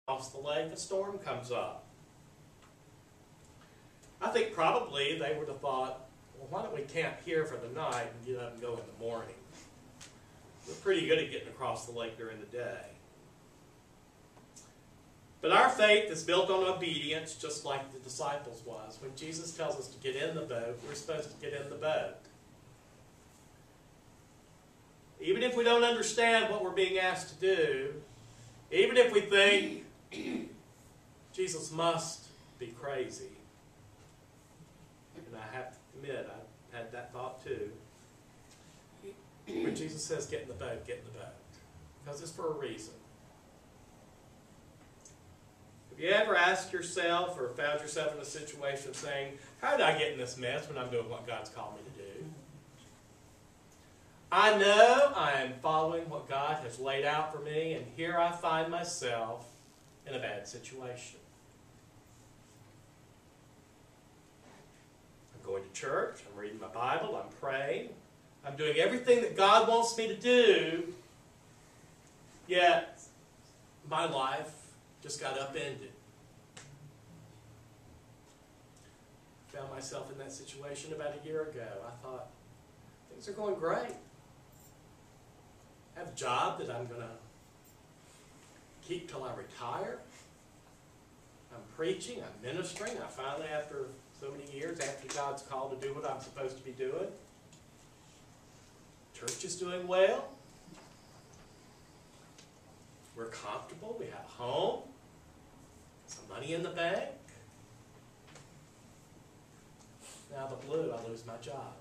across the lake, a storm comes up. I think probably they would have thought, well, why don't we camp here for the night and get up and go in the morning? We're pretty good at getting across the lake during the day. But our faith is built on obedience, just like the disciples was. When Jesus tells us to get in the boat, we're supposed to get in the boat. Even if we don't understand what we're being asked to do, even if we think Jesus must be crazy, and I have to admit, I had that thought too. When Jesus says, get in the boat, get in the boat. Because it's for a reason. Have you ever asked yourself or found yourself in a situation saying, how did I get in this mess when I'm doing what God's called me to do? I know I am following what God has laid out for me, and here I find myself in a bad situation. I'm going to church, I'm reading my Bible, I'm praying, I'm doing everything that God wants me to do, yet my life just got upended. I found myself in that situation about a year ago. I thought, things are going great. I have a job that I'm going to keep till I retire. I'm preaching, I'm ministering. I finally, after so many years, after God's call to do what I'm supposed to be doing. Church is doing well. We're comfortable. We have a home. Some money in the bank. Now the blue, I lose my job.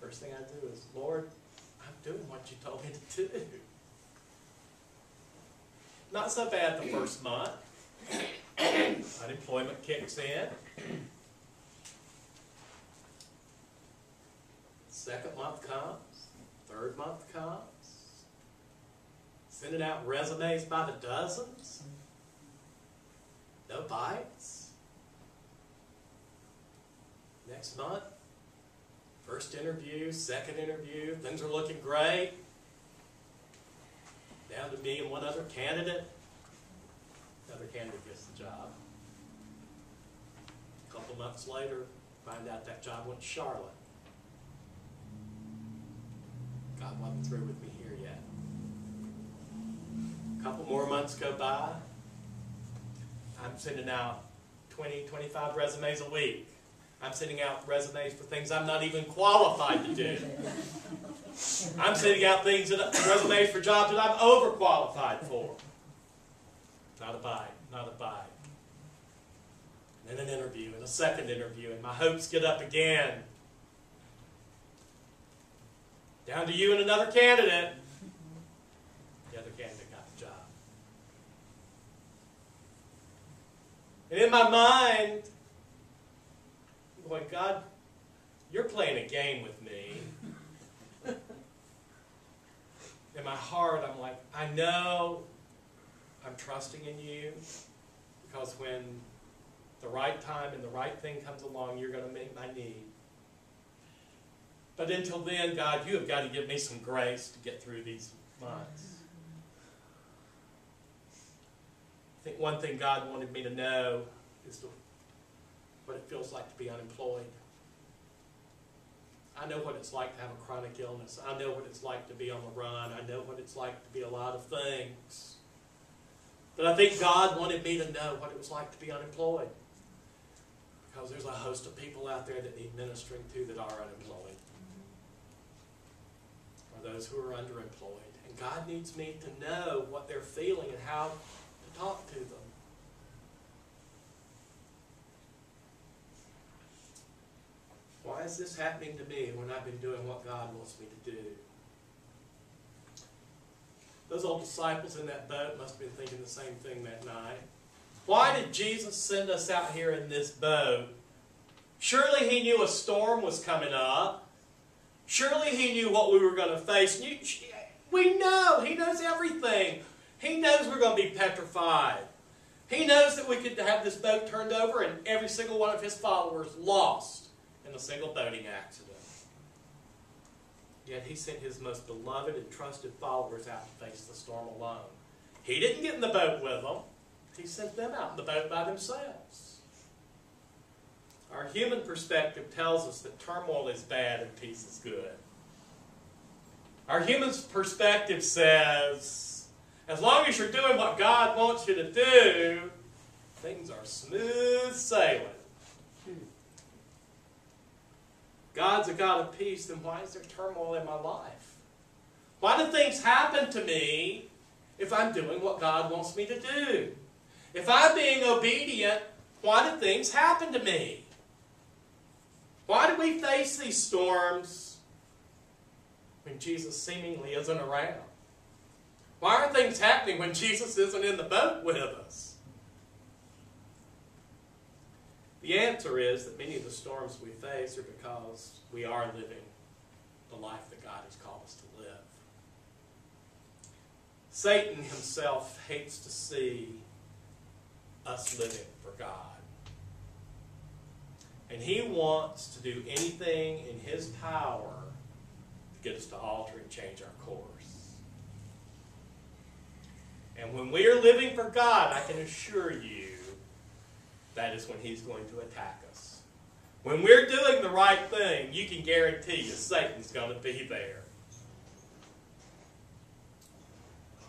First thing I do is, Lord, I'm doing what you told me to do. Not so bad the first month. Unemployment kicks in. Second month comes. Third month comes. Sending out resumes by the dozens. No bites. Next month, first interview, second interview, things are looking great. Down to me and one other candidate. Another candidate gets the job. A couple months later, find out that job went to Charlotte. God wasn't through with me here yet. A couple more months go by. I'm sending out 20, 25 resumes a week. I'm sending out resumes for things I'm not even qualified to do. I'm sending out resumes for jobs that I'm overqualified for. Not a bite, not a bite. And then an interview, and a second interview, and my hopes get up again. Down to you and another candidate. The other candidate got the job. And in my mind, I'm going, God, you're playing a game with me. In my heart, I'm like, I know I'm trusting in you, because when the right time and the right thing comes along, you're going to meet my need. But until then, God, you have got to give me some grace to get through these months. I think one thing God wanted me to know is what it feels like to be unemployed. I know what it's like to have a chronic illness. I know what it's like to be on the run. I know what it's like to be a lot of things. But I think God wanted me to know what it was like to be unemployed. Because there's a host of people out there that need ministering to that are unemployed. Or those who are underemployed. And God needs me to know what they're feeling and how to talk to them. Why is this happening to me when I've been doing what God wants me to do? Those old disciples in that boat must have been thinking the same thing that night. Why did Jesus send us out here in this boat? Surely he knew a storm was coming up. Surely he knew what we were going to face. We know. He knows everything. He knows we're going to be petrified. He knows that we could have this boat turned over and every single one of his followers lost in a single boating accident. Yet he sent his most beloved and trusted followers out to face the storm alone. He didn't get in the boat with them. He sent them out in the boat by themselves. Our human perspective tells us that turmoil is bad and peace is good. Our human perspective says, as long as you're doing what God wants you to do, things are smooth sailing. God's a God of peace, then why is there turmoil in my life? Why do things happen to me if I'm doing what God wants me to do? If I'm being obedient, why do things happen to me? Why do we face these storms when Jesus seemingly isn't around? Why are things happening when Jesus isn't in the boat with us? The answer is that many of the storms we face are because we are living the life that God has called us to live. Satan himself hates to see us living for God. And he wants to do anything in his power to get us to alter and change our course. And when we are living for God, I can assure you, that is when he's going to attack us. When we're doing the right thing, you can guarantee you Satan's going to be there.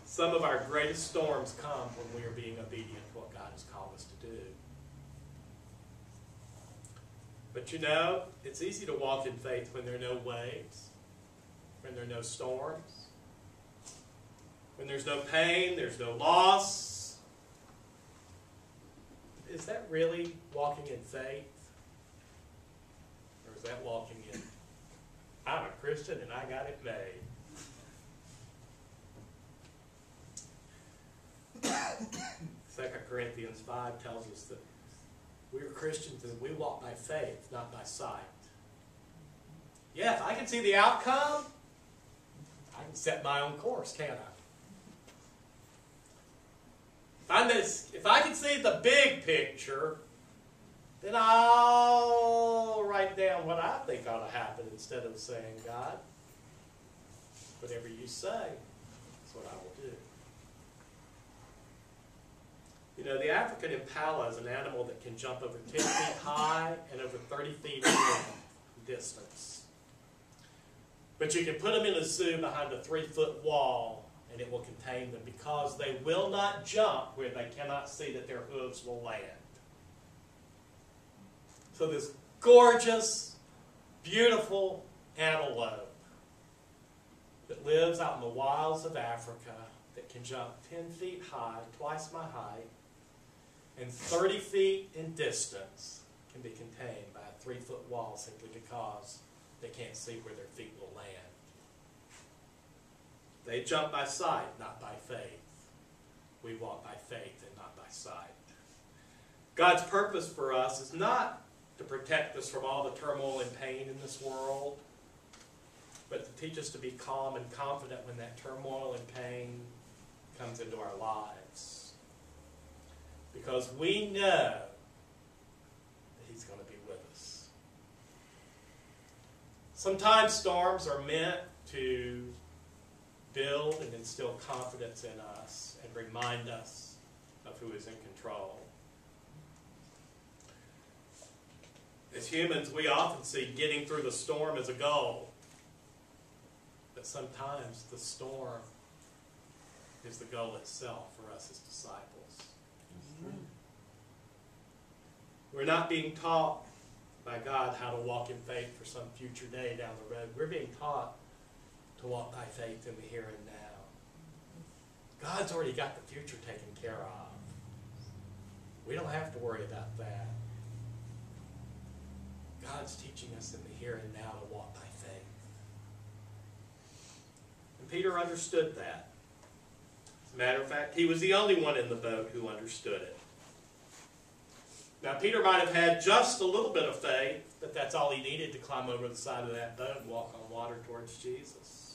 Some of our greatest storms come when we are being obedient to what God has called us to do. But you know, it's easy to walk in faith when there are no waves, when there are no storms, when there's no pain, there's no loss. Is that really walking in faith? Or is that walking in, I'm a Christian and I got it made? 2 Corinthians 5 tells us that we are Christians and we walk by faith, not by sight. Yeah, if I can see the outcome, I can set my own course, can't I? If I can see the big picture, then I'll write down what I think ought to happen instead of saying, God, whatever you say, that's what I will do. You know, the African impala is an animal that can jump over 10 feet high and over 30 feet in distance. But you can put them in a zoo behind a 3-foot wall and it will contain them because they will not jump where they cannot see that their hooves will land. So this gorgeous, beautiful antelope that lives out in the wilds of Africa that can jump 10 feet high, twice my height, and 30 feet in distance can be contained by a 3-foot wall simply because they can't see where their feet will land. They jump by sight, not by faith. We walk by faith and not by sight. God's purpose for us is not to protect us from all the turmoil and pain in this world, but to teach us to be calm and confident when that turmoil and pain comes into our lives. Because we know that he's going to be with us. Sometimes storms are meant to build and instill confidence in us and remind us of who is in control. As humans, we often see getting through the storm as a goal. But sometimes the storm is the goal itself for us as disciples. Mm-hmm. We're not being taught by God how to walk in faith for some future day down the road. We're being taught to walk by faith in the here and now. God's already got the future taken care of. We don't have to worry about that. God's teaching us in the here and now to walk by faith. And Peter understood that. As a matter of fact, he was the only one in the boat who understood it. Now, Peter might have had just a little bit of faith, but that's all he needed to climb over the side of that boat and walk on water towards Jesus.